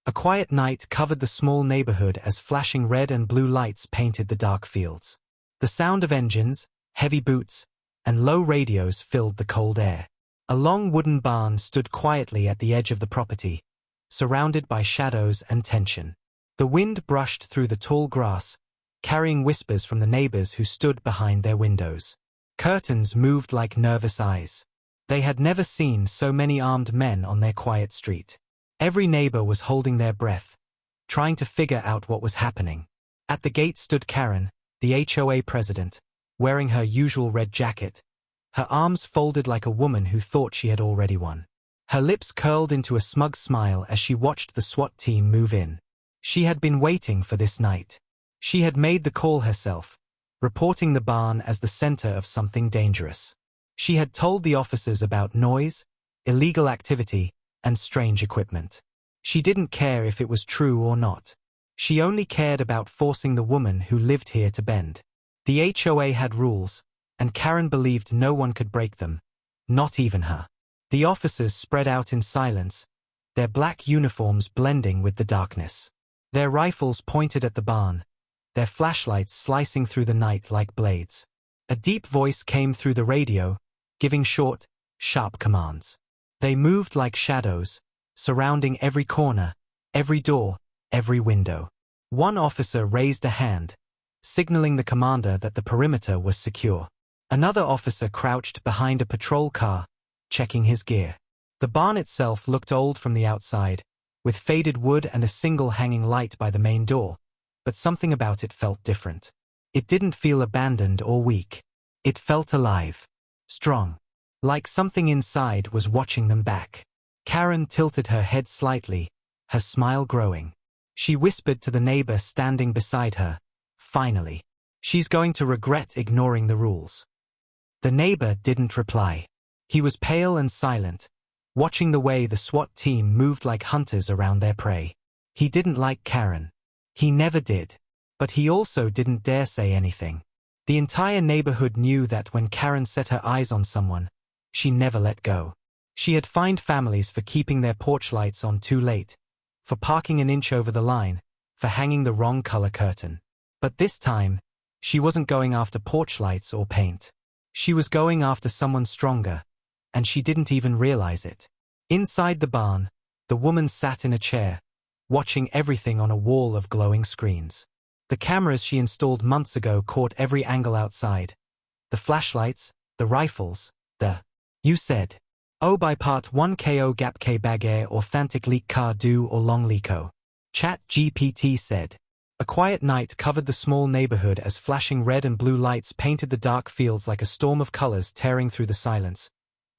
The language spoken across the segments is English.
A quiet night covered the small neighborhood as flashing red and blue lights painted the dark fields. The sound of engines, heavy boots, and low radios filled the cold air. A long wooden barn stood quietly at the edge of the property, surrounded by shadows and tension. The wind brushed through the tall grass, carrying whispers from the neighbors who stood behind their windows. Curtains moved like nervous eyes. They had never seen so many armed men on their quiet street. Every neighbor was holding their breath, trying to figure out what was happening. At the gate stood Karen, the HOA president, wearing her usual red jacket, her arms folded like a woman who thought she had already won. Her lips curled into a smug smile as she watched the SWAT team move in. She had been waiting for this night. She had made the call herself, reporting the barn as the center of something dangerous. She had told the officers about noise, illegal activity, and strange equipment. She didn't care if it was true or not. She only cared about forcing the woman who lived here to bend. The HOA had rules, and Karen believed no one could break them, not even her. The officers spread out in silence, their black uniforms blending with the darkness. Their rifles pointed at the barn, their flashlights slicing through the night like blades. A deep voice came through the radio, giving short, sharp commands. They moved like shadows, surrounding every corner, every door, every window. One officer raised a hand, signaling the commander that the perimeter was secure. Another officer crouched behind a patrol car, checking his gear. The barn itself looked old from the outside, with faded wood and a single hanging light by the main door, but something about it felt different. It didn't feel abandoned or weak. It felt alive, strong, like something inside was watching them back. Karen tilted her head slightly, her smile growing. She whispered to the neighbor standing beside her, "Finally. She's going to regret ignoring the rules." The neighbor didn't reply. He was pale and silent, watching the way the SWAT team moved like hunters around their prey. He didn't like Karen. He never did. But he also didn't dare say anything. The entire neighborhood knew that when Karen set her eyes on someone, she never let go. She had fined families for keeping their porch lights on too late, for parking an inch over the line, for hanging the wrong color curtain. But this time, she wasn't going after porch lights or paint. She was going after someone stronger, and she didn't even realize it. Inside the barn, the woman sat in a chair, watching everything on a wall of glowing screens. The cameras she installed months ago caught every angle outside. The flashlights, the rifles, you said. Oh, by part 1 ko gap k bag air authentic leak car do or long leako. Chat GPT said. A quiet night covered the small neighborhood as flashing red and blue lights painted the dark fields like a storm of colors tearing through the silence,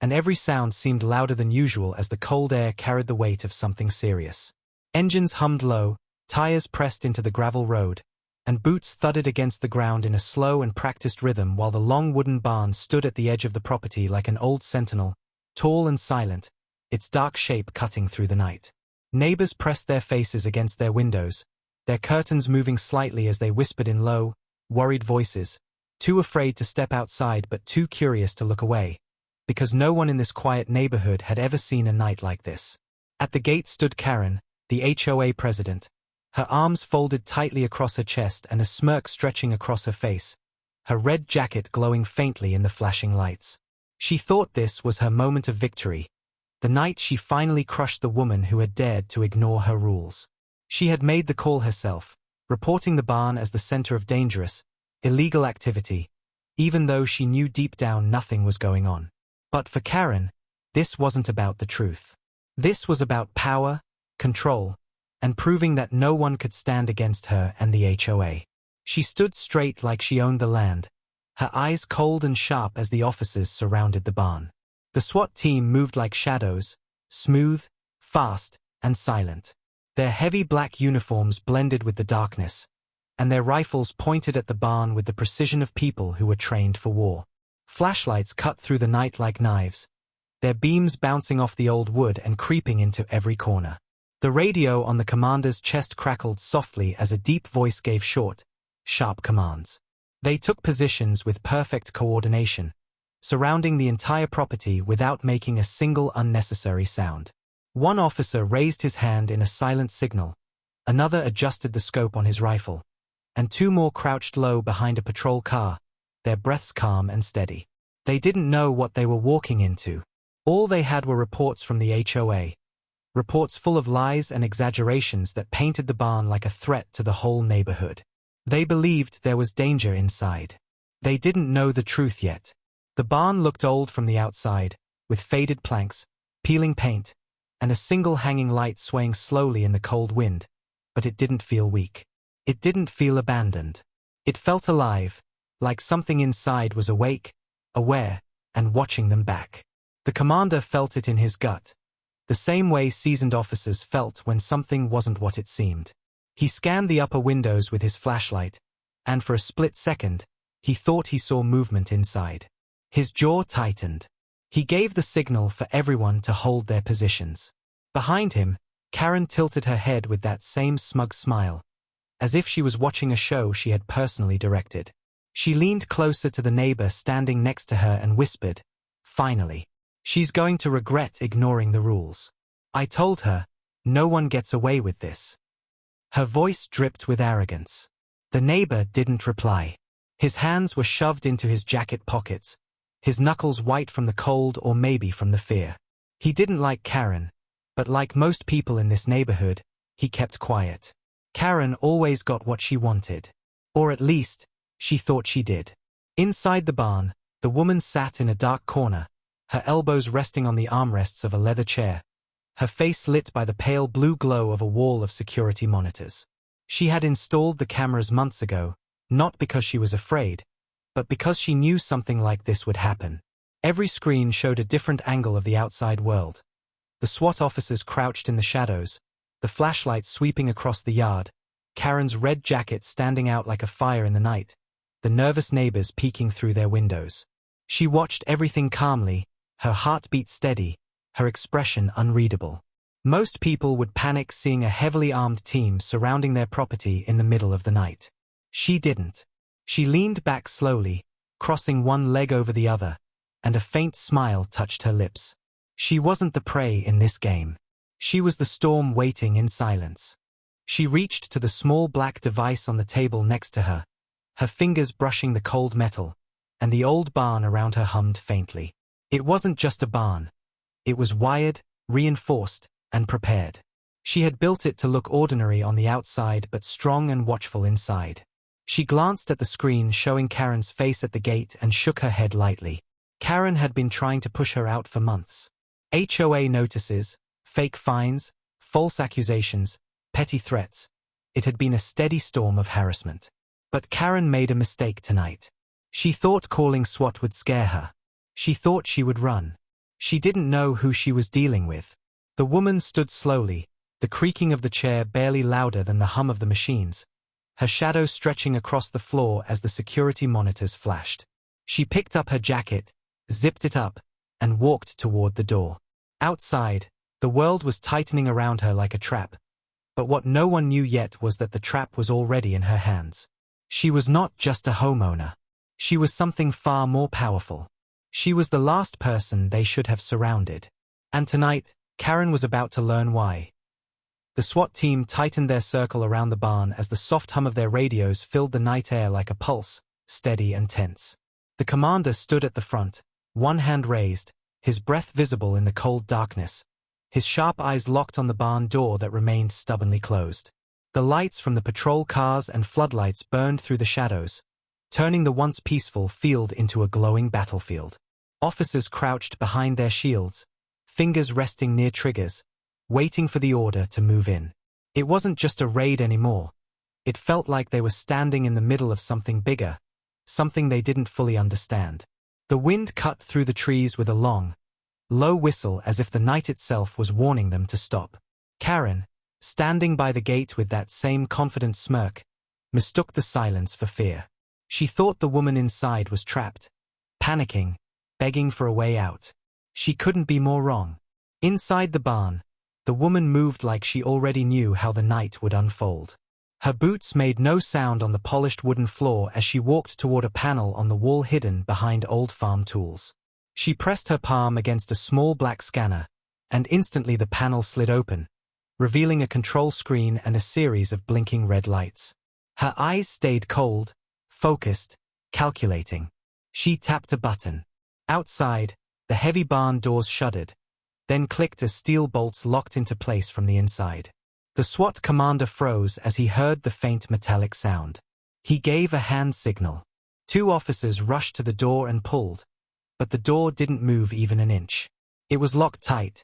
and every sound seemed louder than usual as the cold air carried the weight of something serious. Engines hummed low, tires pressed into the gravel road, and boots thudded against the ground in a slow and practiced rhythm while the long wooden barn stood at the edge of the property like an old sentinel, tall and silent, its dark shape cutting through the night. Neighbors pressed their faces against their windows, their curtains moving slightly as they whispered in low, worried voices, too afraid to step outside but too curious to look away, because no one in this quiet neighborhood had ever seen a night like this. At the gate stood Karen, the HOA president, her arms folded tightly across her chest and a smirk stretching across her face, her red jacket glowing faintly in the flashing lights. She thought this was her moment of victory, the night she finally crushed the woman who had dared to ignore her rules. She had made the call herself, reporting the barn as the center of dangerous, illegal activity, even though she knew deep down nothing was going on. But for Karen, this wasn't about the truth. This was about power, control, and proving that no one could stand against her and the HOA. She stood straight like she owned the land, her eyes cold and sharp as the officers surrounded the barn. The SWAT team moved like shadows, smooth, fast, and silent. Their heavy black uniforms blended with the darkness, and their rifles pointed at the barn with the precision of people who were trained for war. Flashlights cut through the night like knives, their beams bouncing off the old wood and creeping into every corner. The radio on the commander's chest crackled softly as a deep voice gave short, sharp commands. They took positions with perfect coordination, surrounding the entire property without making a single unnecessary sound. One officer raised his hand in a silent signal, another adjusted the scope on his rifle, and two more crouched low behind a patrol car, their breaths calm and steady. They didn't know what they were walking into. All they had were reports from the HOA, reports full of lies and exaggerations that painted the barn like a threat to the whole neighborhood. They believed there was danger inside. They didn't know the truth yet. The barn looked old from the outside, with faded planks, peeling paint, and a single hanging light swaying slowly in the cold wind, but it didn't feel weak. It didn't feel abandoned. It felt alive, like something inside was awake, aware, and watching them back. The commander felt it in his gut, the same way seasoned officers felt when something wasn't what it seemed. He scanned the upper windows with his flashlight, and for a split second, he thought he saw movement inside. His jaw tightened. He gave the signal for everyone to hold their positions. Behind him, Karen tilted her head with that same smug smile, as if she was watching a show she had personally directed. She leaned closer to the neighbor standing next to her and whispered, "Finally. She's going to regret ignoring the rules. I told her, no one gets away with this." Her voice dripped with arrogance. The neighbor didn't reply. His hands were shoved into his jacket pockets, his knuckles white from the cold or maybe from the fear. He didn't like Karen, but like most people in this neighborhood, he kept quiet. Karen always got what she wanted. Or at least, she thought she did. Inside the barn, the woman sat in a dark corner, her elbows resting on the armrests of a leather chair, her face lit by the pale blue glow of a wall of security monitors. She had installed the cameras months ago, not because she was afraid, but because she knew something like this would happen. Every screen showed a different angle of the outside world. The SWAT officers crouched in the shadows, the flashlights sweeping across the yard, Karen's red jacket standing out like a fire in the night, the nervous neighbors peeking through their windows. She watched everything calmly, her heartbeat steady, her expression unreadable. Most people would panic seeing a heavily armed team surrounding their property in the middle of the night. She didn't. She leaned back slowly, crossing one leg over the other, and a faint smile touched her lips. She wasn't the prey in this game. She was the storm waiting in silence. She reached to the small black device on the table next to her, her fingers brushing the cold metal, and the old barn around her hummed faintly. It wasn't just a barn. It was wired, reinforced, and prepared. She had built it to look ordinary on the outside but strong and watchful inside. She glanced at the screen showing Karen's face at the gate and shook her head lightly. Karen had been trying to push her out for months. HOA notices, fake fines, false accusations, petty threats. It had been a steady storm of harassment. But Karen made a mistake tonight. She thought calling SWAT would scare her. She thought she would run. She didn't know who she was dealing with. The woman stood slowly, the creaking of the chair barely louder than the hum of the machines, her shadow stretching across the floor as the security monitors flashed. She picked up her jacket, zipped it up, and walked toward the door. Outside, the world was tightening around her like a trap, but what no one knew yet was that the trap was already in her hands. She was not just a homeowner. She was something far more powerful. She was the last person they should have surrounded. And tonight, Karen was about to learn why. The SWAT team tightened their circle around the barn as the soft hum of their radios filled the night air like a pulse, steady and tense. The commander stood at the front, one hand raised, his breath visible in the cold darkness, his sharp eyes locked on the barn door that remained stubbornly closed. The lights from the patrol cars and floodlights burned through the shadows, turning the once peaceful field into a glowing battlefield. Officers crouched behind their shields, fingers resting near triggers, waiting for the order to move in. It wasn't just a raid anymore. It felt like they were standing in the middle of something bigger, something they didn't fully understand. The wind cut through the trees with a long, low whistle as if the night itself was warning them to stop. Karen, standing by the gate with that same confident smirk, mistook the silence for fear. She thought the woman inside was trapped, panicking, begging for a way out. She couldn't be more wrong. Inside the barn, the woman moved like she already knew how the night would unfold. Her boots made no sound on the polished wooden floor as she walked toward a panel on the wall hidden behind old farm tools. She pressed her palm against a small black scanner, and instantly the panel slid open, revealing a control screen and a series of blinking red lights. Her eyes stayed cold, focused, calculating. She tapped a button. Outside, the heavy barn doors shuddered, then clicked as steel bolts locked into place from the inside. The SWAT commander froze as he heard the faint metallic sound. He gave a hand signal. 2 officers rushed to the door and pulled, but the door didn't move even an inch. It was locked tight,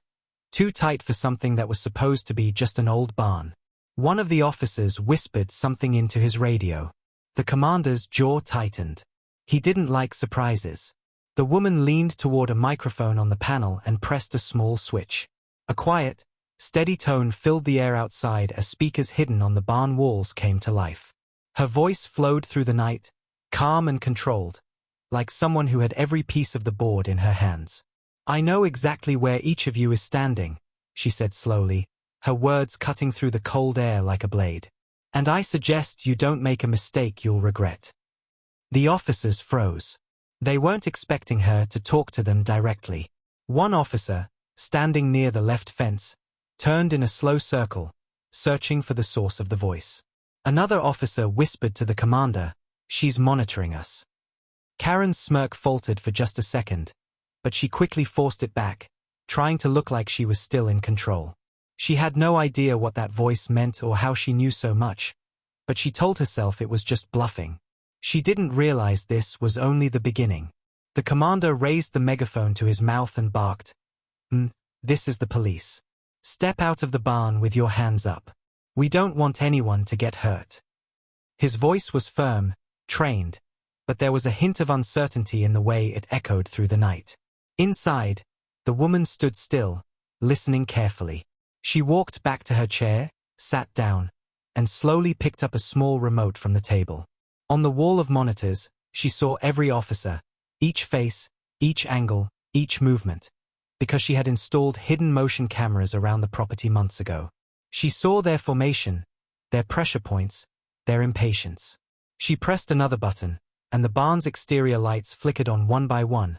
too tight for something that was supposed to be just an old barn. One of the officers whispered something into his radio. The commander's jaw tightened. He didn't like surprises. The woman leaned toward a microphone on the panel and pressed a small switch. A quiet, steady tone filled the air outside as speakers hidden on the barn walls came to life. Her voice flowed through the night, calm and controlled, like someone who had every piece of the board in her hands. "I know exactly where each of you is standing," she said slowly, her words cutting through the cold air like a blade. "And I suggest you don't make a mistake you'll regret." The officers froze. They weren't expecting her to talk to them directly. One officer, standing near the left fence, turned in a slow circle, searching for the source of the voice. Another officer whispered to the commander, "She's monitoring us." Karen's smirk faltered for just a second, but she quickly forced it back, trying to look like she was still in control. She had no idea what that voice meant or how she knew so much, but she told herself it was just bluffing. She didn't realize this was only the beginning. The commander raised the megaphone to his mouth and barked, "This is the police. Step out of the barn with your hands up. We don't want anyone to get hurt." His voice was firm, trained, but there was a hint of uncertainty in the way it echoed through the night. Inside, the woman stood still, listening carefully. She walked back to her chair, sat down, and slowly picked up a small remote from the table. On the wall of monitors, she saw every officer, each face, each angle, each movement, because she had installed hidden motion cameras around the property months ago. She saw their formation, their pressure points, their impatience. She pressed another button, and the barn's exterior lights flickered on one by one,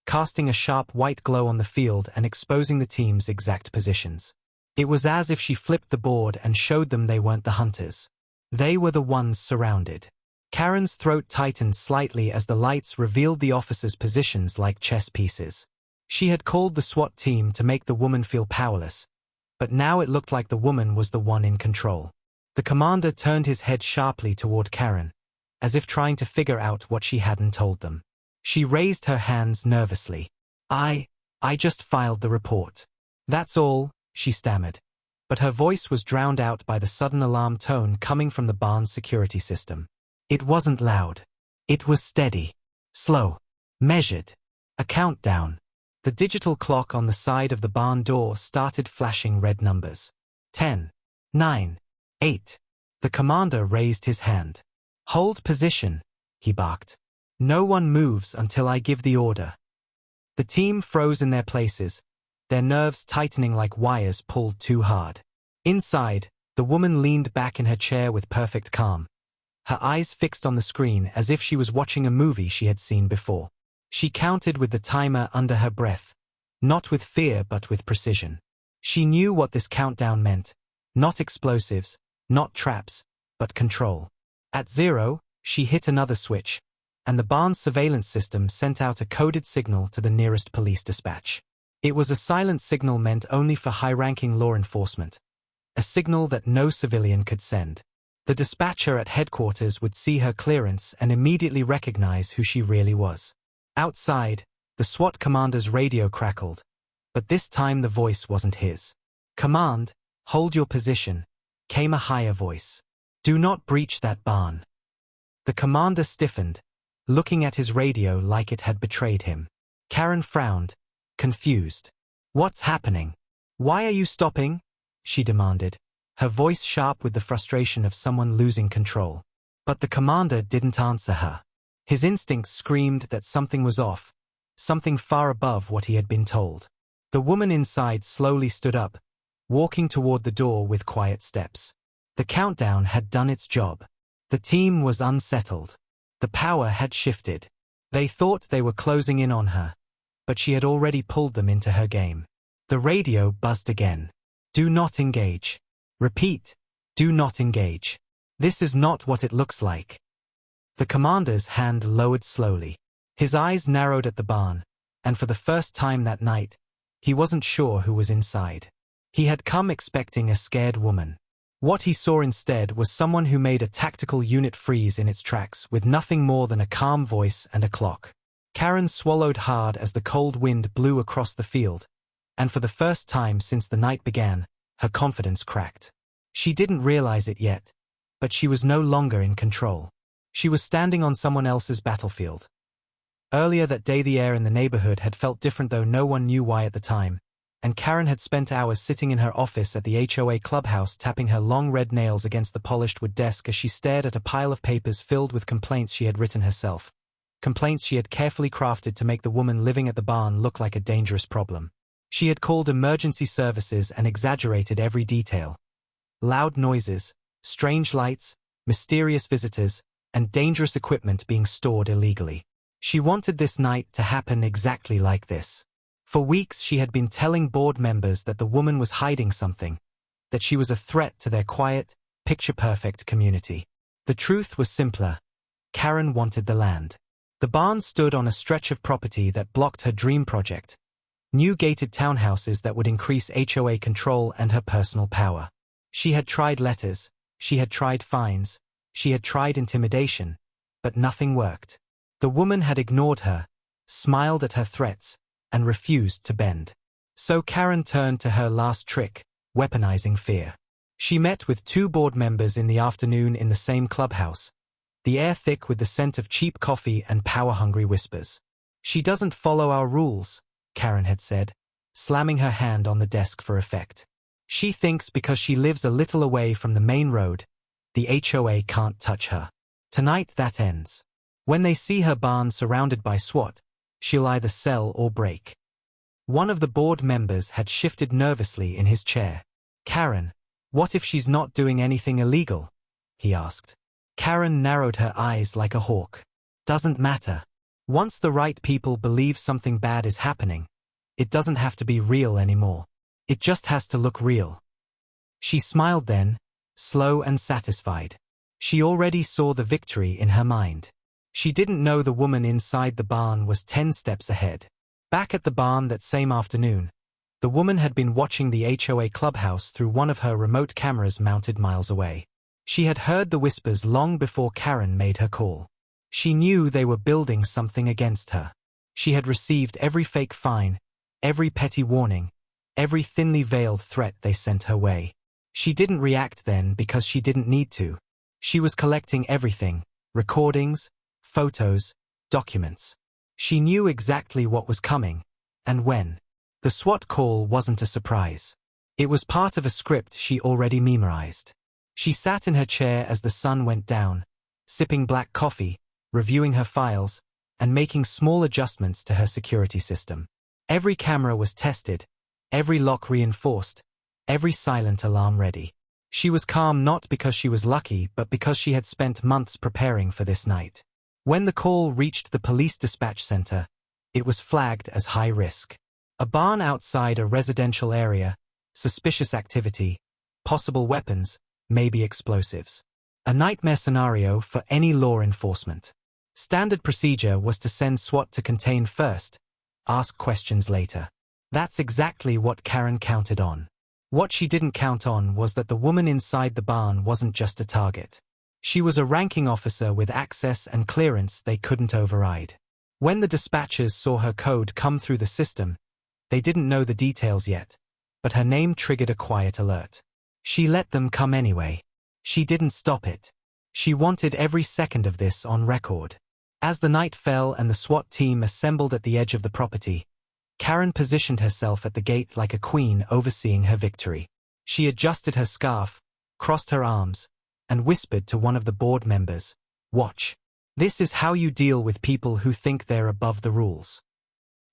casting a sharp white glow on the field and exposing the team's exact positions. It was as if she flipped the board and showed them they weren't the hunters. They were the ones surrounded. Karen's throat tightened slightly as the lights revealed the officers' positions like chess pieces. She had called the SWAT team to make the woman feel powerless, but now it looked like the woman was the one in control. The commander turned his head sharply toward Karen, as if trying to figure out what she hadn't told them. She raised her hands nervously. I just filed the report. That's all," she stammered, but her voice was drowned out by the sudden alarm tone coming from the barn's security system. It wasn't loud. It was steady, slow, measured. A countdown. The digital clock on the side of the barn door started flashing red numbers. 10, 9, 8. The commander raised his hand. "Hold position," he barked. "No one moves until I give the order." The team froze in their places, their nerves tightening like wires pulled too hard. Inside, the woman leaned back in her chair with perfect calm, her eyes fixed on the screen as if she was watching a movie she had seen before. She counted with the timer under her breath, not with fear but with precision. She knew what this countdown meant, not explosives, not traps, but control. At 0, she hit another switch, and the barn's surveillance system sent out a coded signal to the nearest police dispatch. It was a silent signal meant only for high-ranking law enforcement, a signal that no civilian could send. The dispatcher at headquarters would see her clearance and immediately recognize who she really was. Outside, the SWAT commander's radio crackled, but this time the voice wasn't his. "Command, hold your position," came a higher voice. "Do not breach that barn." The commander stiffened, looking at his radio like it had betrayed him. Karen frowned, confused. "What's happening? Why are you stopping?" she demanded, her voice sharp with the frustration of someone losing control. But the commander didn't answer her. His instincts screamed that something was off, something far above what he had been told. The woman inside slowly stood up, walking toward the door with quiet steps. The countdown had done its job. The team was unsettled. The power had shifted. They thought they were closing in on her, but she had already pulled them into her game. The radio buzzed again. Do not engage. Repeat. Do not engage. This is not what it looks like. The commander's hand lowered slowly. His eyes narrowed at the barn, and for the first time that night, he wasn't sure who was inside. He had come expecting a scared woman. What he saw instead was someone who made a tactical unit freeze in its tracks with nothing more than a calm voice and a clock. Karen swallowed hard as the cold wind blew across the field, and for the first time since the night began, her confidence cracked. She didn't realize it yet, but she was no longer in control. She was standing on someone else's battlefield. Earlier that day the air in the neighborhood had felt different, though no one knew why at the time, and Karen had spent hours sitting in her office at the HOA clubhouse tapping her long red nails against the polished wood desk as she stared at a pile of papers filled with complaints she had written herself. Complaints she had carefully crafted to make the woman living at the barn look like a dangerous problem. She had called emergency services and exaggerated every detail. Loud noises, strange lights, mysterious visitors, and dangerous equipment being stored illegally. She wanted this night to happen exactly like this. For weeks she had been telling board members that the woman was hiding something, that she was a threat to their quiet, picture-perfect community. The truth was simpler. Karen wanted the land. The barn stood on a stretch of property that blocked her dream project. New gated townhouses that would increase HOA control and her personal power. She had tried letters, she had tried fines, she had tried intimidation, but nothing worked. The woman had ignored her, smiled at her threats, and refused to bend. So Karen turned to her last trick, weaponizing fear. She met with 2 board members in the afternoon in the same clubhouse, the air thick with the scent of cheap coffee and power-hungry whispers. She doesn't follow our rules, Karen had said, slamming her hand on the desk for effect. She thinks because she lives a little away from the main road, the HOA can't touch her. Tonight that ends. When they see her barn surrounded by SWAT, she'll either sell or break. One of the board members had shifted nervously in his chair. Karen, what if she's not doing anything illegal? He asked. Karen narrowed her eyes like a hawk. Doesn't matter. Once the right people believe something bad is happening, it doesn't have to be real anymore. It just has to look real. She smiled then, slow and satisfied. She already saw the victory in her mind. She didn't know the woman inside the barn was 10 steps ahead. Back at the barn that same afternoon, the woman had been watching the HOA clubhouse through one of her remote cameras mounted miles away. She had heard the whispers long before Karen made her call. She knew they were building something against her. She had received every fake fine, every petty warning, every thinly veiled threat they sent her way. She didn't react then because she didn't need to. She was collecting everything, recordings, photos, documents. She knew exactly what was coming, and when. The SWAT call wasn't a surprise. It was part of a script she already memorized. She sat in her chair as the sun went down, sipping black coffee, reviewing her files, and making small adjustments to her security system. Every camera was tested, every lock reinforced, every silent alarm ready. She was calm not because she was lucky but because she had spent months preparing for this night. When the call reached the police dispatch center, it was flagged as high risk. A barn outside a residential area, suspicious activity, possible weapons, maybe explosives. A nightmare scenario for any law enforcement. Standard procedure was to send SWAT to contain first, ask questions later. That's exactly what Karen counted on. What she didn't count on was that the woman inside the barn wasn't just a target. She was a ranking officer with access and clearance they couldn't override. When the dispatchers saw her code come through the system, they didn't know the details yet, but her name triggered a quiet alert. She let them come anyway. She didn't stop it. She wanted every second of this on record. As the night fell and the SWAT team assembled at the edge of the property, Karen positioned herself at the gate like a queen overseeing her victory. She adjusted her scarf, crossed her arms, and whispered to one of the board members, "Watch. This is how you deal with people who think they're above the rules."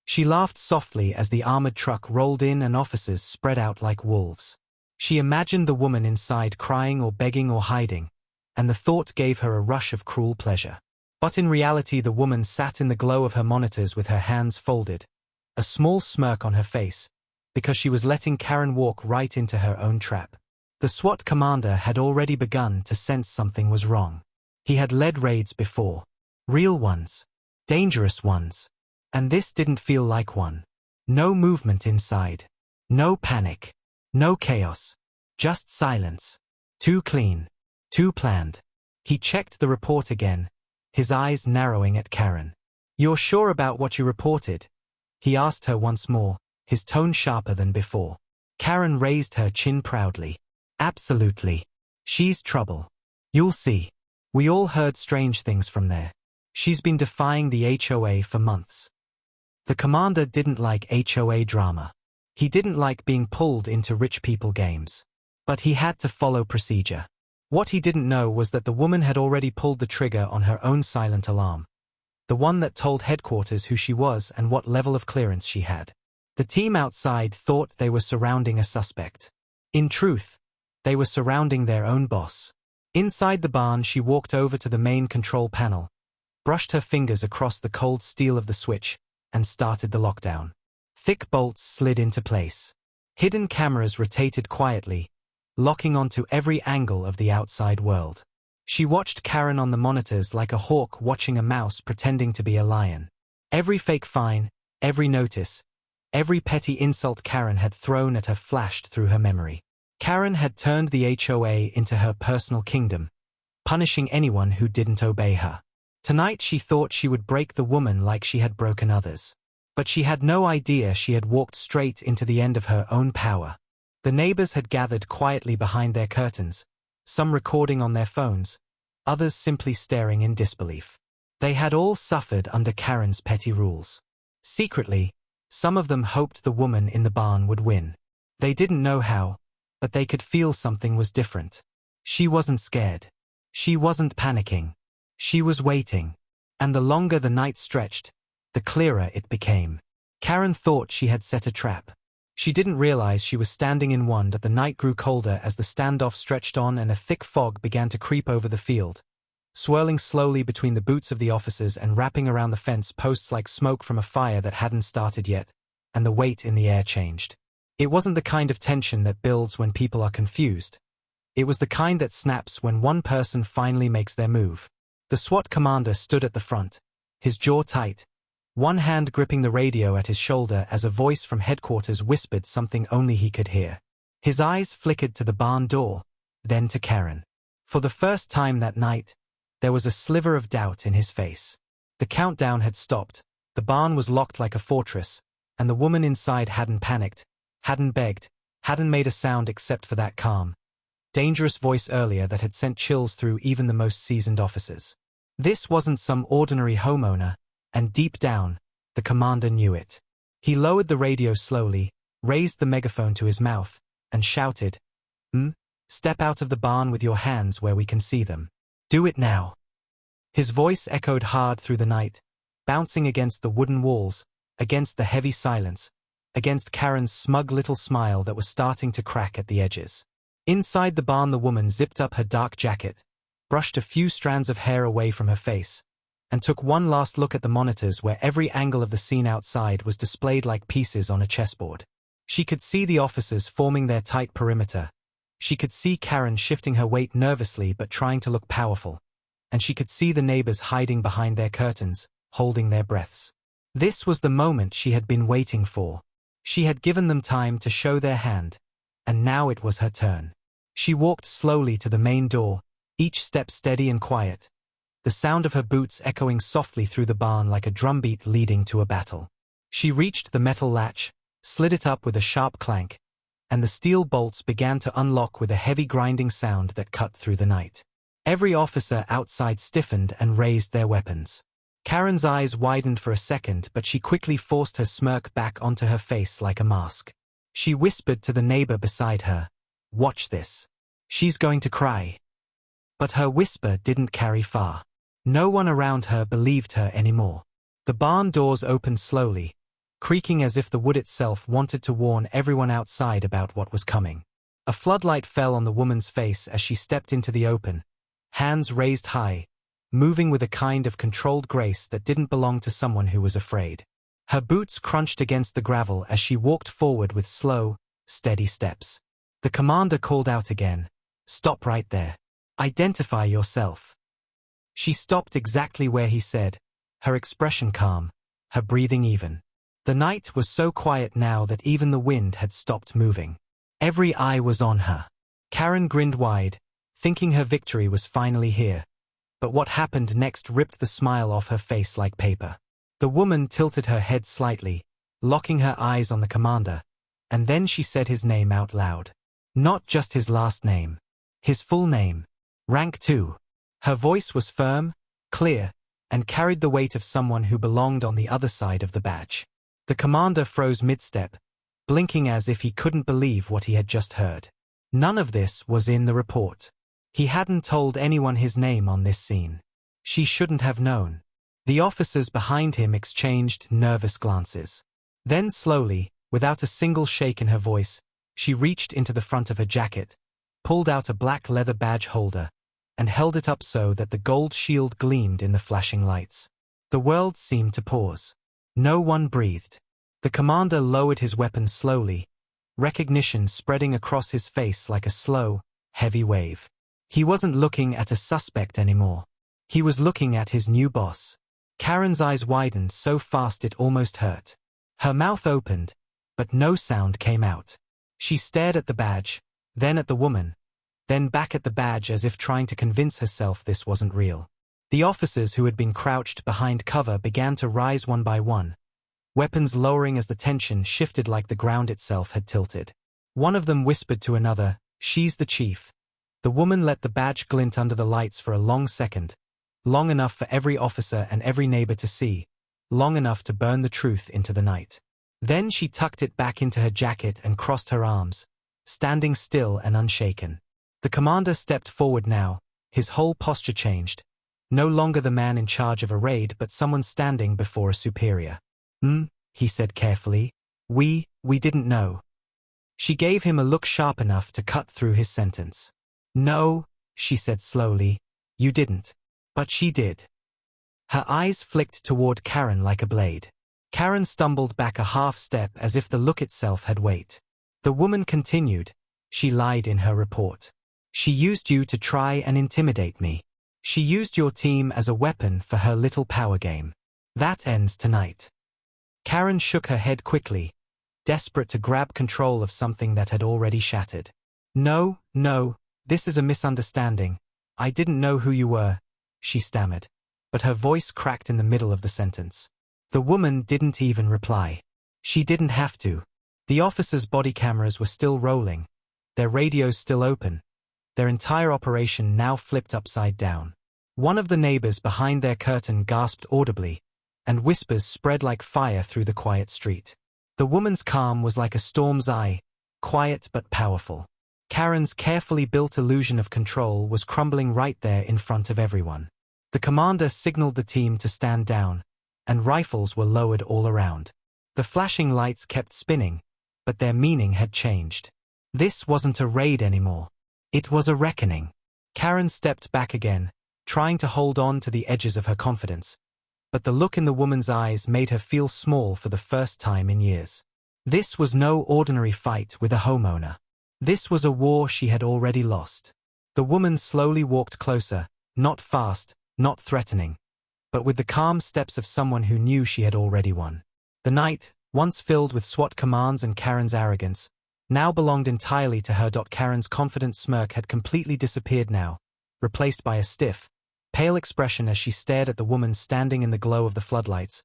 She laughed softly as the armored truck rolled in and officers spread out like wolves. She imagined the woman inside crying or begging or hiding, and the thought gave her a rush of cruel pleasure. But in reality the woman sat in the glow of her monitors with her hands folded, a small smirk on her face, because she was letting Karen walk right into her own trap. The SWAT commander had already begun to sense something was wrong. He had led raids before. Real ones. Dangerous ones. And this didn't feel like one. No movement inside. No panic. No chaos. Just silence. Too clean. Too planned. He checked the report again, his eyes narrowing at Karen. "You're sure about what you reported?" he asked her once more, his tone sharper than before. Karen raised her chin proudly. "Absolutely. She's trouble. You'll see. We all heard strange things from there. She's been defying the HOA for months." The commander didn't like HOA drama. He didn't like being pulled into rich people games. But he had to follow procedure. What he didn't know was that the woman had already pulled the trigger on her own silent alarm. The one that told headquarters who she was and what level of clearance she had. The team outside thought they were surrounding a suspect. In truth, they were surrounding their own boss. Inside the barn, she walked over to the main control panel, brushed her fingers across the cold steel of the switch, and started the lockdown. Thick bolts slid into place. Hidden cameras rotated quietly, locking onto every angle of the outside world. She watched Karen on the monitors like a hawk watching a mouse pretending to be a lion. Every fake fine, every notice, every petty insult Karen had thrown at her flashed through her memory. Karen had turned the HOA into her personal kingdom, punishing anyone who didn't obey her. Tonight she thought she would break the woman like she had broken others. But she had no idea she had walked straight into the end of her own power. The neighbors had gathered quietly behind their curtains, some recording on their phones, others simply staring in disbelief. They had all suffered under Karen's petty rules. Secretly, some of them hoped the woman in the barn would win. They didn't know how, but they could feel something was different. She wasn't scared. She wasn't panicking. She was waiting. And the longer the night stretched, the clearer it became. Karen thought she had set a trap. She didn't realize she was standing in one. That the night grew colder as the standoff stretched on and a thick fog began to creep over the field, swirling slowly between the boots of the officers and wrapping around the fence posts like smoke from a fire that hadn't started yet, and the weight in the air changed. It wasn't the kind of tension that builds when people are confused. It was the kind that snaps when one person finally makes their move. The SWAT commander stood at the front, his jaw tight, one hand gripping the radio at his shoulder as a voice from headquarters whispered something only he could hear. His eyes flickered to the barn door, then to Karen. For the first time that night, there was a sliver of doubt in his face. The countdown had stopped, the barn was locked like a fortress, and the woman inside hadn't panicked, hadn't begged, hadn't made a sound except for that calm, dangerous voice earlier that had sent chills through even the most seasoned officers. This wasn't some ordinary homeowner, and deep down, the commander knew it. He lowered the radio slowly, raised the megaphone to his mouth, and shouted, Step out of the barn with your hands where we can see them. Do it now." His voice echoed hard through the night, bouncing against the wooden walls, against the heavy silence, against Karen's smug little smile that was starting to crack at the edges. Inside the barn, the woman zipped up her dark jacket, brushed a few strands of hair away from her face, and took one last look at the monitors where every angle of the scene outside was displayed like pieces on a chessboard. She could see the officers forming their tight perimeter. She could see Karen shifting her weight nervously but trying to look powerful. And she could see the neighbors hiding behind their curtains, holding their breaths. This was the moment she had been waiting for. She had given them time to show their hand, and now it was her turn. She walked slowly to the main door, each step steady and quiet, the sound of her boots echoing softly through the barn like a drumbeat leading to a battle. She reached the metal latch, slid it up with a sharp clank, and the steel bolts began to unlock with a heavy grinding sound that cut through the night. Every officer outside stiffened and raised their weapons. Karen's eyes widened for a second, but she quickly forced her smirk back onto her face like a mask. She whispered to the neighbor beside her, "Watch this. She's going to cry." But her whisper didn't carry far. No one around her believed her anymore. The barn doors opened slowly, creaking as if the wood itself wanted to warn everyone outside about what was coming. A floodlight fell on the woman's face as she stepped into the open, hands raised high, moving with a kind of controlled grace that didn't belong to someone who was afraid. Her boots crunched against the gravel as she walked forward with slow, steady steps. The commander called out again, "Stop right there. Identify yourself." She stopped exactly where he said, her expression calm, her breathing even. The night was so quiet now that even the wind had stopped moving. Every eye was on her. Karen grinned wide, thinking her victory was finally here. But what happened next ripped the smile off her face like paper. The woman tilted her head slightly, locking her eyes on the commander, and then she said his name out loud. Not just his last name. His full name. Rank 2. Her voice was firm, clear, and carried the weight of someone who belonged on the other side of the badge. The commander froze mid-step, blinking as if he couldn't believe what he had just heard. None of this was in the report. He hadn't told anyone his name on this scene. She shouldn't have known. The officers behind him exchanged nervous glances. Then slowly, without a single shake in her voice, she reached into the front of her jacket, pulled out a black leather badge holder, and held it up so that the gold shield gleamed in the flashing lights. The world seemed to pause. No one breathed. The commander lowered his weapon slowly, recognition spreading across his face like a slow, heavy wave. He wasn't looking at a suspect anymore. He was looking at his new boss. Karen's eyes widened so fast it almost hurt. Her mouth opened, but no sound came out. She stared at the badge, then at the woman, then back at the badge as if trying to convince herself this wasn't real. The officers who had been crouched behind cover began to rise one by one, weapons lowering as the tension shifted like the ground itself had tilted. One of them whispered to another, "She's the chief." The woman let the badge glint under the lights for a long second, long enough for every officer and every neighbor to see, long enough to burn the truth into the night. Then she tucked it back into her jacket and crossed her arms, standing still and unshaken. The commander stepped forward now, his whole posture changed. No longer the man in charge of a raid but someone standing before a superior. He said carefully. We didn't know." She gave him a look sharp enough to cut through his sentence. "No," she said slowly, "you didn't. But she did." Her eyes flicked toward Karen like a blade. Karen stumbled back a half step as if the look itself had weight. The woman continued, "She lied in her report. She used you to try and intimidate me. She used your team as a weapon for her little power game. That ends tonight." Karen shook her head quickly, desperate to grab control of something that had already shattered. No, this is a misunderstanding. I didn't know who you were," she stammered, but her voice cracked in the middle of the sentence. The woman didn't even reply. She didn't have to. The officers' body cameras were still rolling, their radios still open, their entire operation now flipped upside down. One of the neighbors behind their curtain gasped audibly, and whispers spread like fire through the quiet street. The woman's calm was like a storm's eye, quiet but powerful. Karen's carefully built illusion of control was crumbling right there in front of everyone. The commander signaled the team to stand down, and rifles were lowered all around. The flashing lights kept spinning, but their meaning had changed. This wasn't a raid anymore. It was a reckoning. Karen stepped back again, trying to hold on to the edges of her confidence, but the look in the woman's eyes made her feel small for the first time in years. This was no ordinary fight with a homeowner. This was a war she had already lost. The woman slowly walked closer, not fast, not threatening, but with the calm steps of someone who knew she had already won. The night, once filled with SWAT commands and Karen's arrogance, now belonged entirely to her. Karen's confident smirk had completely disappeared now, replaced by a stiff, pale expression as she stared at the woman standing in the glow of the floodlights,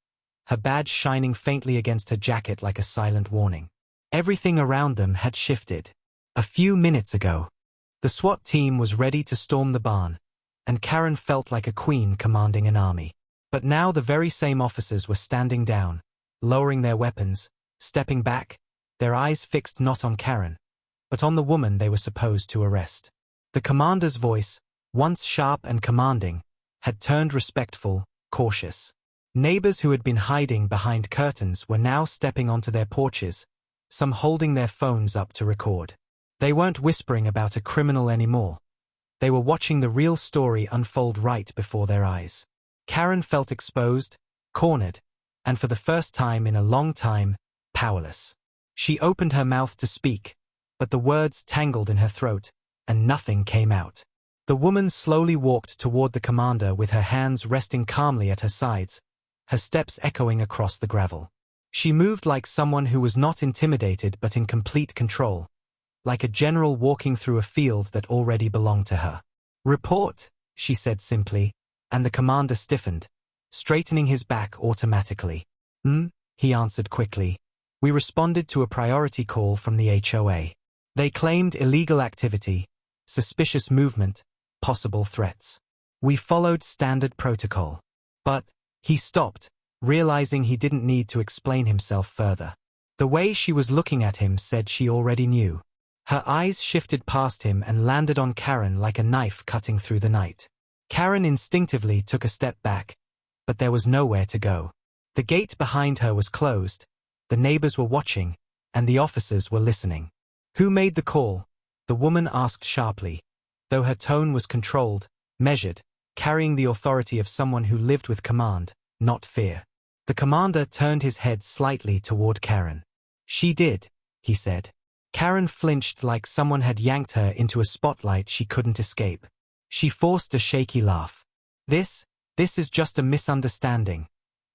her badge shining faintly against her jacket like a silent warning. Everything around them had shifted. A few minutes ago, the SWAT team was ready to storm the barn, and Karen felt like a queen commanding an army. But now the very same officers were standing down, lowering their weapons, stepping back, their eyes fixed not on Karen, but on the woman they were supposed to arrest. The commander's voice, once sharp and commanding, had turned respectful, cautious. Neighbors who had been hiding behind curtains were now stepping onto their porches, some holding their phones up to record. They weren't whispering about a criminal anymore. They were watching the real story unfold right before their eyes. Karen felt exposed, cornered, and for the first time in a long time, powerless. She opened her mouth to speak, but the words tangled in her throat, and nothing came out. The woman slowly walked toward the commander with her hands resting calmly at her sides, her steps echoing across the gravel. She moved like someone who was not intimidated but in complete control, like a general walking through a field that already belonged to her. "Report," she said simply, and the commander stiffened, straightening his back automatically. He answered quickly. "We responded to a priority call from the HOA. They claimed illegal activity, suspicious movement, possible threats. We followed standard protocol." But he stopped, realizing he didn't need to explain himself further. The way she was looking at him said she already knew. Her eyes shifted past him and landed on Karen like a knife cutting through the night. Karen instinctively took a step back, but there was nowhere to go. The gate behind her was closed, the neighbors were watching, and the officers were listening. "Who made the call?" the woman asked sharply, though her tone was controlled, measured, carrying the authority of someone who lived with command, not fear. The commander turned his head slightly toward Karen. "She did," he said. Karen flinched like someone had yanked her into a spotlight she couldn't escape. She forced a shaky laugh. This is just a misunderstanding,"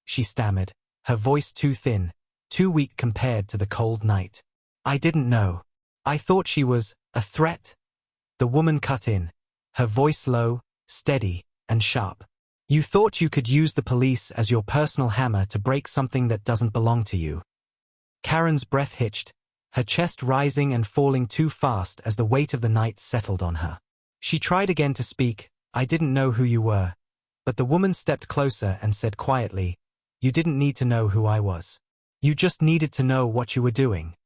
she stammered, her voice too thin, too weak compared to the cold night. "I didn't know. I thought she was a threat." The woman cut in, her voice low, steady, and sharp. "You thought you could use the police as your personal hammer to break something that doesn't belong to you." Karen's breath hitched, her chest rising and falling too fast as the weight of the night settled on her. She tried again to speak. "I didn't know who you were." But the woman stepped closer and said quietly, "You didn't need to know who I was. You just needed to know what you were doing."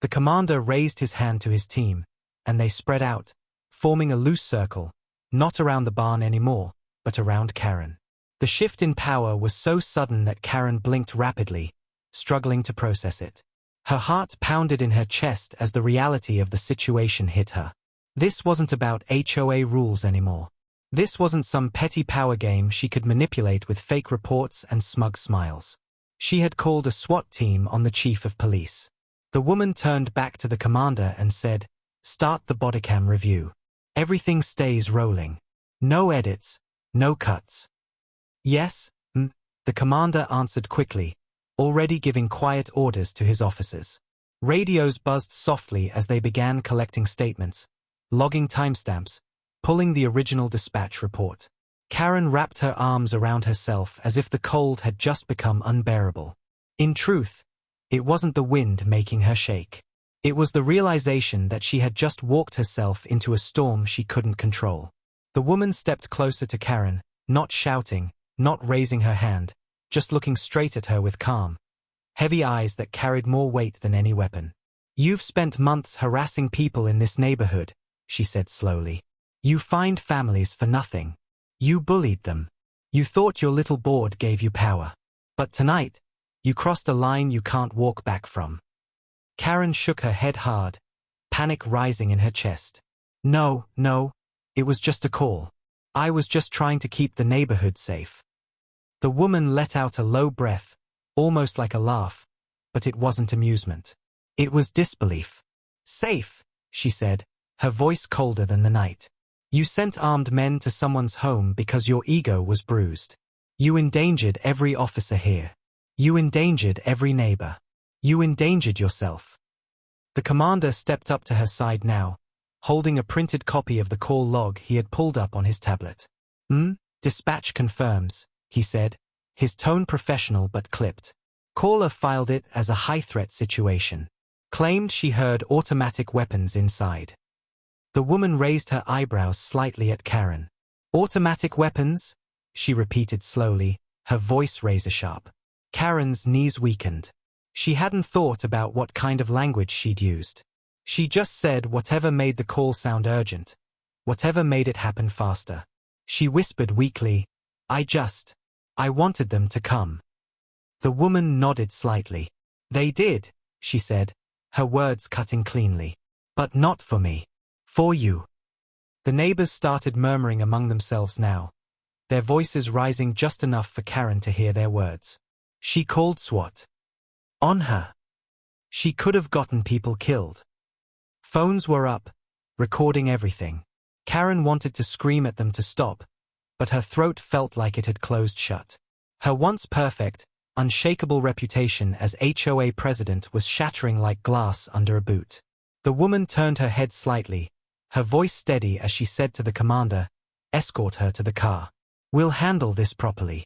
The commander raised his hand to his team, and they spread out, forming a loose circle, not around the barn anymore, but around Karen. The shift in power was so sudden that Karen blinked rapidly, struggling to process it. Her heart pounded in her chest as the reality of the situation hit her. This wasn't about HOA rules anymore. This wasn't some petty power game she could manipulate with fake reports and smug smiles. She had called a SWAT team on the chief of police. The woman turned back to the commander and said, "Start the bodycam review. Everything stays rolling. No edits, no cuts." "Yes, the commander answered quickly, already giving quiet orders to his officers. Radios buzzed softly as they began collecting statements, logging timestamps, pulling the original dispatch report. Karen wrapped her arms around herself as if the cold had just become unbearable. In truth, it wasn't the wind making her shake. It was the realization that she had just walked herself into a storm she couldn't control. The woman stepped closer to Karen, not shouting, not raising her hand, just looking straight at her with calm, heavy eyes that carried more weight than any weapon. "You've spent months harassing people in this neighborhood," she said slowly. "You fined families for nothing. You bullied them. You thought your little board gave you power. But tonight, you crossed a line you can't walk back from." Karen shook her head hard, panic rising in her chest. No, it was just a call. I was just trying to keep the neighborhood safe." The woman let out a low breath, almost like a laugh, but it wasn't amusement. It was disbelief. "Safe," she said, her voice colder than the night. "You sent armed men to someone's home because your ego was bruised. You endangered every officer here. You endangered every neighbor. You endangered yourself." The commander stepped up to her side now, holding a printed copy of the call log he had pulled up on his tablet. Dispatch confirms," he said, his tone professional but clipped. "Caller filed it as a high-threat situation. Claimed she heard automatic weapons inside." The woman raised her eyebrows slightly at Karen. "Automatic weapons?" she repeated slowly, her voice razor-sharp. Karen's knees weakened. She hadn't thought about what kind of language she'd used. She just said whatever made the call sound urgent, whatever made it happen faster. She whispered weakly, I wanted them to come." The woman nodded slightly. "They did," she said, her words cutting cleanly. "But not for me. For you." The neighbors started murmuring among themselves now, their voices rising just enough for Karen to hear their words. She called SWAT. On her. She could have gotten people killed. Phones were up, recording everything. Karen wanted to scream at them to stop, but her throat felt like it had closed shut. Her once perfect, unshakable reputation as HOA president was shattering like glass under a boot. The woman turned her head slightly, her voice steady as she said to the commander, "Escort her to the car. We'll handle this properly."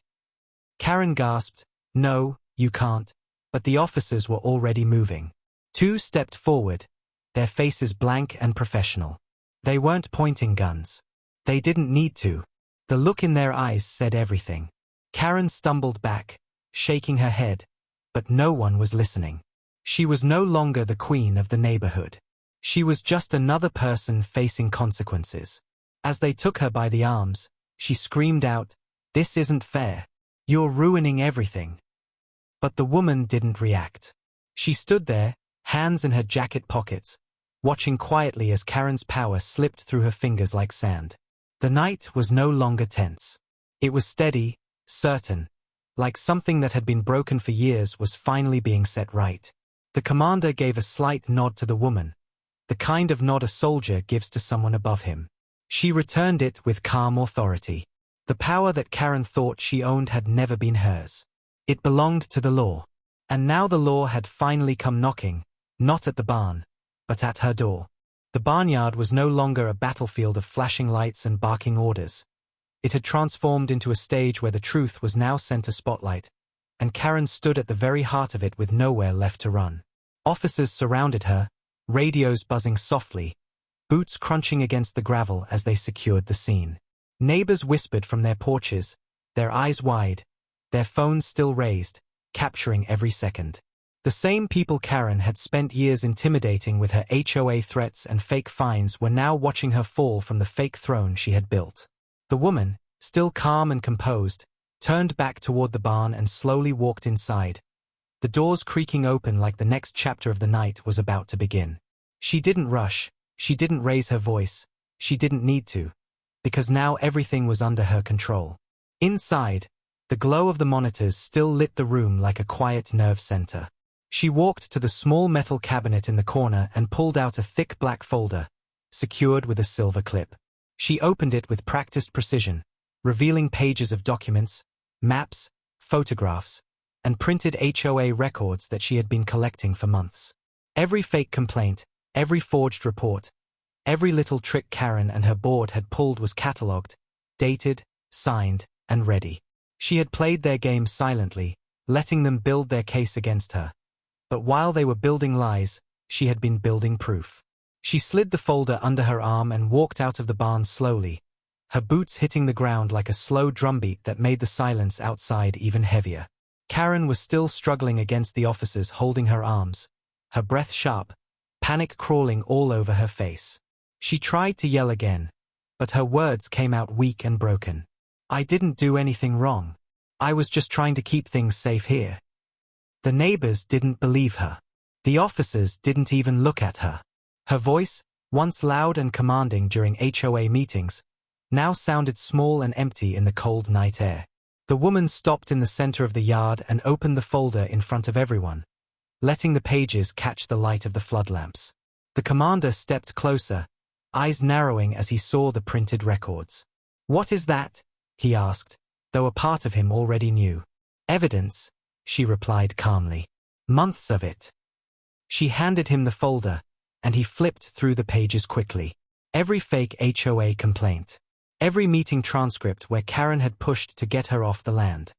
Karen gasped, "No, you can't," but the officers were already moving. Two stepped forward, their faces blank and professional. They weren't pointing guns. They didn't need to. The look in their eyes said everything. Karen stumbled back, shaking her head, but no one was listening. She was no longer the queen of the neighborhood. She was just another person facing consequences. As they took her by the arms, she screamed out, "This isn't fair. You're ruining everything." But the woman didn't react. She stood there, hands in her jacket pockets, watching quietly as Karen's power slipped through her fingers like sand. The night was no longer tense. It was steady, certain, like something that had been broken for years was finally being set right. The commander gave a slight nod to the woman, the kind of nod a soldier gives to someone above him. She returned it with calm authority. The power that Karen thought she owned had never been hers. It belonged to the law. And now the law had finally come knocking, not at the barn, but at her door. The barnyard was no longer a battlefield of flashing lights and barking orders. It had transformed into a stage where the truth was now center spotlight, and Karen stood at the very heart of it with nowhere left to run. Officers surrounded her, radios buzzing softly, boots crunching against the gravel as they secured the scene. Neighbors whispered from their porches, their eyes wide, their phones still raised, capturing every second. The same people Karen had spent years intimidating with her HOA threats and fake fines were now watching her fall from the fake throne she had built. The woman, still calm and composed, turned back toward the barn and slowly walked inside, the doors creaking open like the next chapter of the night was about to begin. She didn't rush, she didn't raise her voice, she didn't need to, because now everything was under her control. Inside, the glow of the monitors still lit the room like a quiet nerve center. She walked to the small metal cabinet in the corner and pulled out a thick black folder, secured with a silver clip. She opened it with practiced precision, revealing pages of documents, maps, photographs, and printed HOA records that she had been collecting for months. Every fake complaint, every forged report, every little trick Karen and her board had pulled was catalogued, dated, signed, and ready. She had played their game silently, letting them build their case against her. But while they were building lies, she had been building proof. She slid the folder under her arm and walked out of the barn slowly, her boots hitting the ground like a slow drumbeat that made the silence outside even heavier. Karen was still struggling against the officers holding her arms, her breath sharp, panic crawling all over her face. She tried to yell again, but her words came out weak and broken. "I didn't do anything wrong. I was just trying to keep things safe here." The neighbors didn't believe her. The officers didn't even look at her. Her voice, once loud and commanding during HOA meetings, now sounded small and empty in the cold night air. The woman stopped in the center of the yard and opened the folder in front of everyone, letting the pages catch the light of the floodlamps. The commander stepped closer, eyes narrowing as he saw the printed records. "What is that?" he asked, though a part of him already knew. "Evidence," she replied calmly. "Months of it." She handed him the folder, and he flipped through the pages quickly. Every fake HOA complaint. Every meeting transcript where Karen had pushed to get her off the land.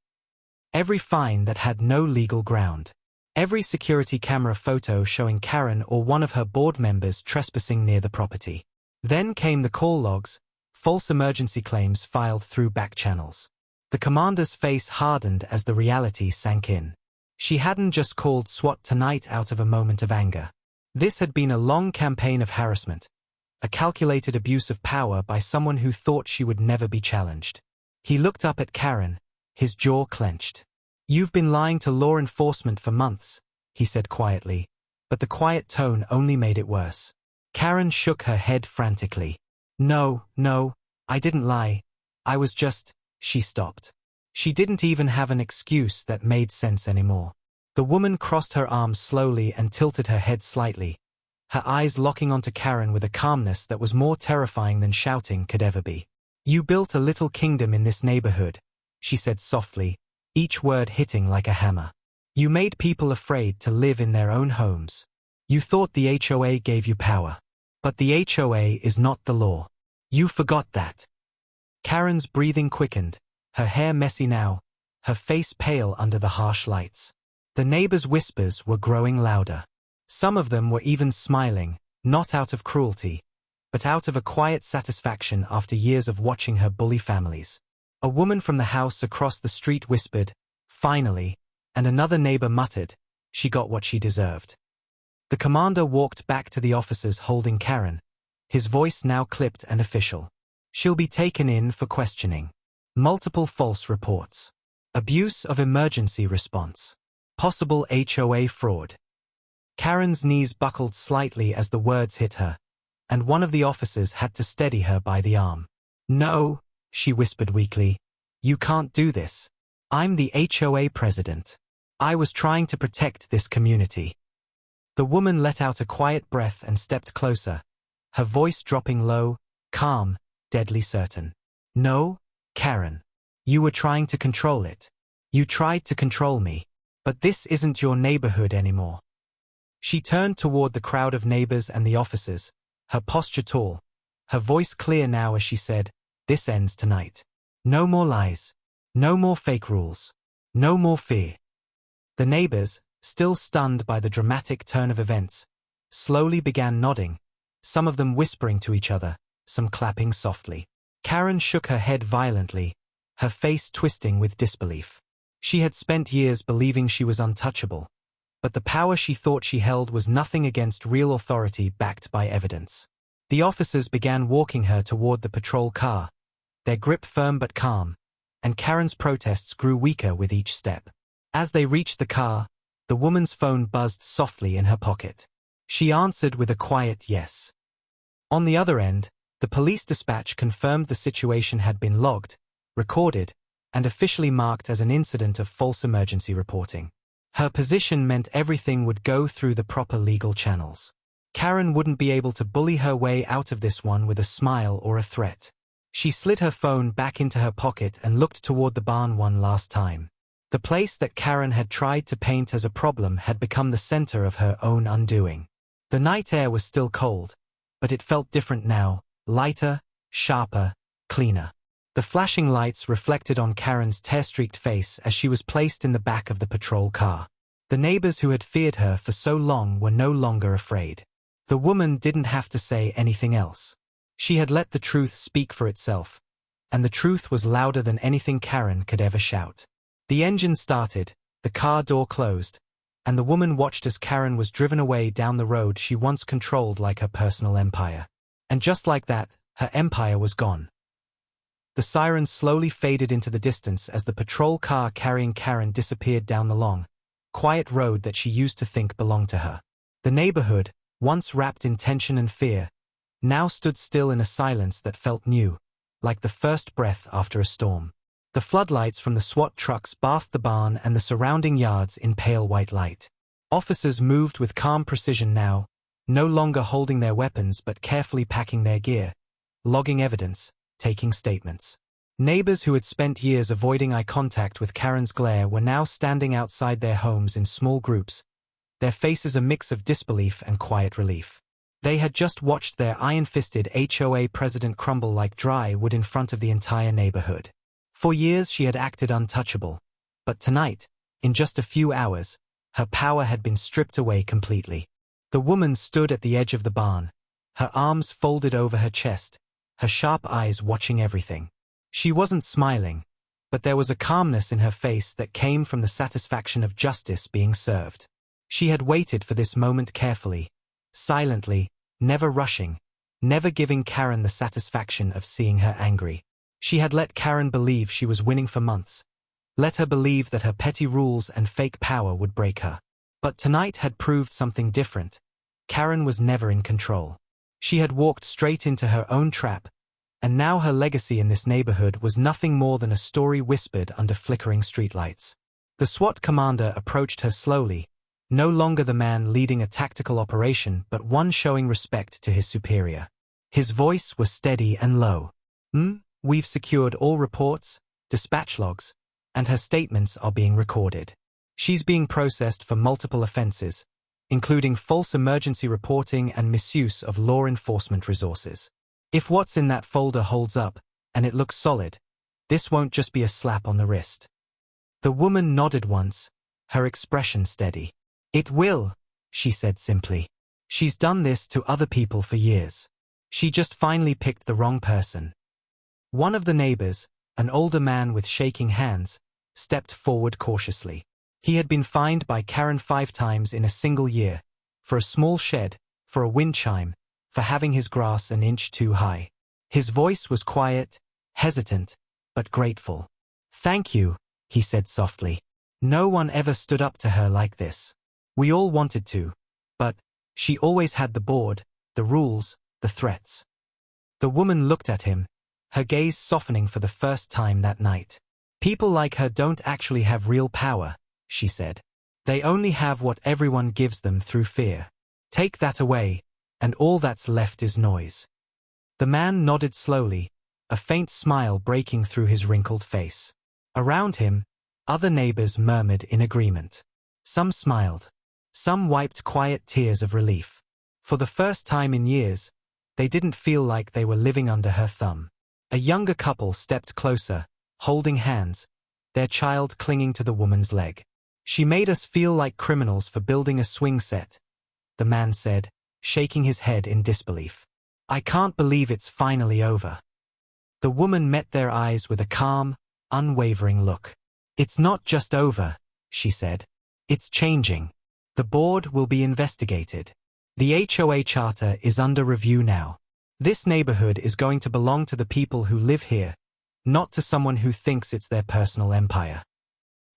Every fine that had no legal ground. Every security camera photo showing Karen or one of her board members trespassing near the property. Then came the call logs, false emergency claims filed through back channels. The commander's face hardened as the reality sank in. She hadn't just called SWAT tonight out of a moment of anger. This had been a long campaign of harassment, a calculated abuse of power by someone who thought she would never be challenged. He looked up at Karen, his jaw clenched. "You've been lying to law enforcement for months," he said quietly, but the quiet tone only made it worse. Karen shook her head frantically. No, I didn't lie. I was just..." She stopped. She didn't even have an excuse that made sense anymore. The woman crossed her arms slowly and tilted her head slightly, her eyes locking onto Karen with a calmness that was more terrifying than shouting could ever be. "You built a little kingdom in this neighborhood," she said softly, each word hitting like a hammer. "You made people afraid to live in their own homes. You thought the HOA gave you power. But the HOA is not the law. You forgot that." Karen's breathing quickened, her hair messy now, her face pale under the harsh lights. The neighbors' whispers were growing louder. Some of them were even smiling, not out of cruelty, but out of a quiet satisfaction after years of watching her bully families. A woman from the house across the street whispered, "Finally," and another neighbor muttered, "She got what she deserved." The commander walked back to the officers holding Karen, his voice now clipped and official. "She'll be taken in for questioning. Multiple false reports. Abuse of emergency response. Possible HOA fraud." Karen's knees buckled slightly as the words hit her, and one of the officers had to steady her by the arm. "No," she whispered weakly. "You can't do this. I'm the HOA president. I was trying to protect this community." The woman let out a quiet breath and stepped closer, her voice dropping low, calm, deadly certain. "No, Karen. You were trying to control it. You tried to control me. But this isn't your neighborhood anymore." She turned toward the crowd of neighbors and the officers, her posture tall, her voice clear now as she said, "This ends tonight. No more lies. No more fake rules. No more fear." The neighbors, still stunned by the dramatic turn of events, slowly began nodding, some of them whispering to each other, some clapping softly. Karen shook her head violently, her face twisting with disbelief. She had spent years believing she was untouchable, but the power she thought she held was nothing against real authority backed by evidence. The officers began walking her toward the patrol car, their grip firm but calm, and Karen's protests grew weaker with each step. As they reached the car, the woman's phone buzzed softly in her pocket. She answered with a quiet yes. On the other end, the police dispatch confirmed the situation had been logged, recorded, and officially marked as an incident of false emergency reporting. Her position meant everything would go through the proper legal channels. Karen wouldn't be able to bully her way out of this one with a smile or a threat. She slid her phone back into her pocket and looked toward the barn one last time. The place that Karen had tried to paint as a problem had become the center of her own undoing. The night air was still cold, but it felt different now, lighter, sharper, cleaner. The flashing lights reflected on Karen's tear-streaked face as she was placed in the back of the patrol car. The neighbors who had feared her for so long were no longer afraid. The woman didn't have to say anything else. She had let the truth speak for itself, and the truth was louder than anything Karen could ever shout. The engine started, the car door closed, and the woman watched as Karen was driven away down the road she once controlled like her personal empire. And just like that, her empire was gone. The sirens slowly faded into the distance as the patrol car carrying Karen disappeared down the long, quiet road that she used to think belonged to her. The neighborhood, once wrapped in tension and fear, now stood still in a silence that felt new, like the first breath after a storm. The floodlights from the SWAT trucks bathed the barn and the surrounding yards in pale white light. Officers moved with calm precision now, no longer holding their weapons but carefully packing their gear, logging evidence, taking statements. Neighbors who had spent years avoiding eye contact with Karen's glare were now standing outside their homes in small groups, their faces a mix of disbelief and quiet relief. They had just watched their iron-fisted HOA president crumble like dry wood in front of the entire neighborhood. For years she had acted untouchable, but tonight, in just a few hours, her power had been stripped away completely. The woman stood at the edge of the barn, her arms folded over her chest, her sharp eyes watching everything. She wasn't smiling, but there was a calmness in her face that came from the satisfaction of justice being served. She had waited for this moment carefully, silently, never rushing, never giving Karen the satisfaction of seeing her angry. She had let Karen believe she was winning for months, let her believe that her petty rules and fake power would break her. But tonight had proved something different. Karen was never in control. She had walked straight into her own trap, And now her legacy in this neighborhood was nothing more than a story whispered under flickering streetlights. The SWAT commander approached her slowly, no longer the man leading a tactical operation but one showing respect to his superior. His voice was steady and low. We've secured all reports, dispatch logs, and her statements are being recorded. She's being processed for multiple offenses, including false emergency reporting and misuse of law enforcement resources. If what's in that folder holds up, and it looks solid, this won't just be a slap on the wrist. The woman nodded once, her expression steady. It will, she said simply. She's done this to other people for years. She just finally picked the wrong person. One of the neighbors, an older man with shaking hands, stepped forward cautiously. He had been fined by Karen 5 times in a single year, for a small shed, for a wind chime, for having his grass an inch too high. His voice was quiet, hesitant, but grateful. Thank you, he said softly. No one ever stood up to her like this. We all wanted to, but she always had the board, the rules, the threats. The woman looked at him, her gaze softening for the first time that night. People like her don't actually have real power, she said. They only have what everyone gives them through fear. Take that away, and all that's left is noise. The man nodded slowly, a faint smile breaking through his wrinkled face. Around him, other neighbors murmured in agreement. Some smiled. Some wiped quiet tears of relief. For the first time in years, they didn't feel like they were living under her thumb. A younger couple stepped closer, holding hands, their child clinging to the woman's leg. She made us feel like criminals for building a swing set, the man said, shaking his head in disbelief. I can't believe it's finally over. The woman met their eyes with a calm, unwavering look. It's not just over, she said. It's changing. The board will be investigated. The HOA charter is under review now. This neighborhood is going to belong to the people who live here, not to someone who thinks it's their personal empire.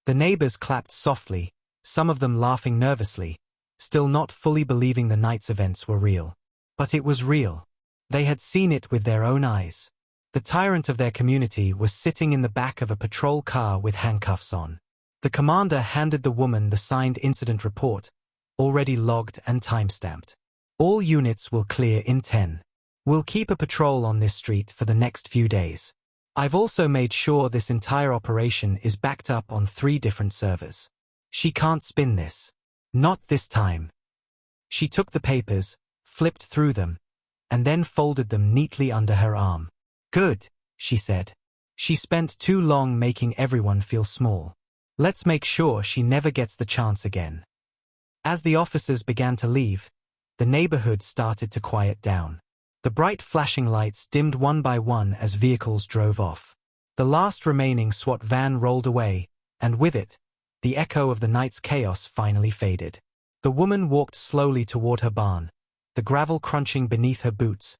The neighbors clapped softly, some of them laughing nervously, still not fully believing the night's events were real. But it was real. They had seen it with their own eyes. The tyrant of their community was sitting in the back of a patrol car with handcuffs on. The commander handed the woman the signed incident report, already logged and timestamped. All units will clear in 10. We'll keep a patrol on this street for the next few days. I've also made sure this entire operation is backed up on 3 different servers. She can't spin this. Not this time. She took the papers, flipped through them, and then folded them neatly under her arm. Good, she said. She spent too long making everyone feel small. Let's make sure she never gets the chance again. As the officers began to leave, the neighborhood started to quiet down. The bright flashing lights dimmed one by one as vehicles drove off. The last remaining SWAT van rolled away, and with it, the echo of the night's chaos finally faded. The woman walked slowly toward her barn, the gravel crunching beneath her boots,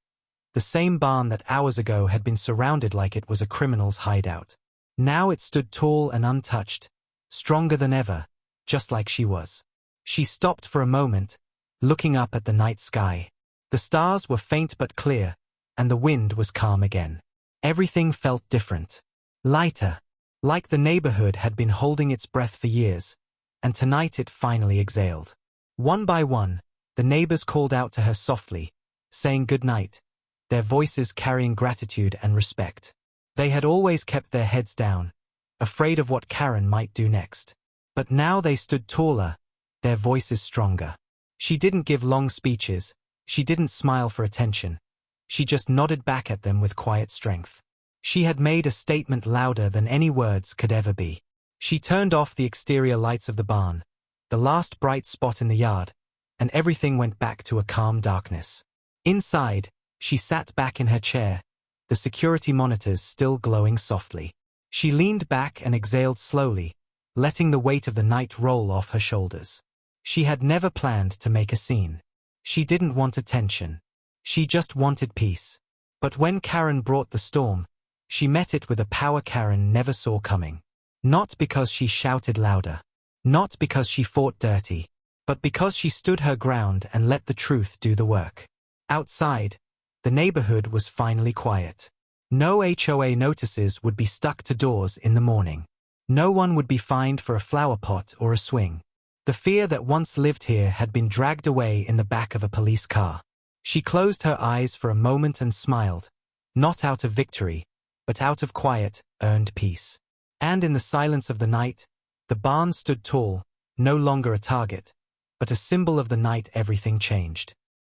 the same barn that hours ago had been surrounded like it was a criminal's hideout. Now it stood tall and untouched, stronger than ever, just like she was. She stopped for a moment, looking up at the night sky. The stars were faint but clear, and the wind was calm again. Everything felt different. Lighter. Like the neighborhood had been holding its breath for years, and tonight it finally exhaled. One by one, the neighbors called out to her softly, saying good night, their voices carrying gratitude and respect. They had always kept their heads down, afraid of what Karen might do next. But now they stood taller, their voices stronger. She didn't give long speeches. She didn't smile for attention. She just nodded back at them with quiet strength. She had made a statement louder than any words could ever be. She turned off the exterior lights of the barn, the last bright spot in the yard, and everything went back to a calm darkness. Inside, she sat back in her chair, the security monitors still glowing softly. She leaned back and exhaled slowly, letting the weight of the night roll off her shoulders. She had never planned to make a scene. She didn't want attention. She just wanted peace. But when Karen brought the storm, she met it with a power Karen never saw coming. Not because she shouted louder. Not because she fought dirty. But because she stood her ground and let the truth do the work. Outside, the neighborhood was finally quiet. No HOA notices would be stuck to doors in the morning. No one would be fined for a flower pot or a swing. The fear that once lived here had been dragged away in the back of a police car. She closed her eyes for a moment and smiled, not out of victory, but out of quiet, earned peace. And in the silence of the night, the barn stood tall, no longer a target, but a symbol of the night everything changed.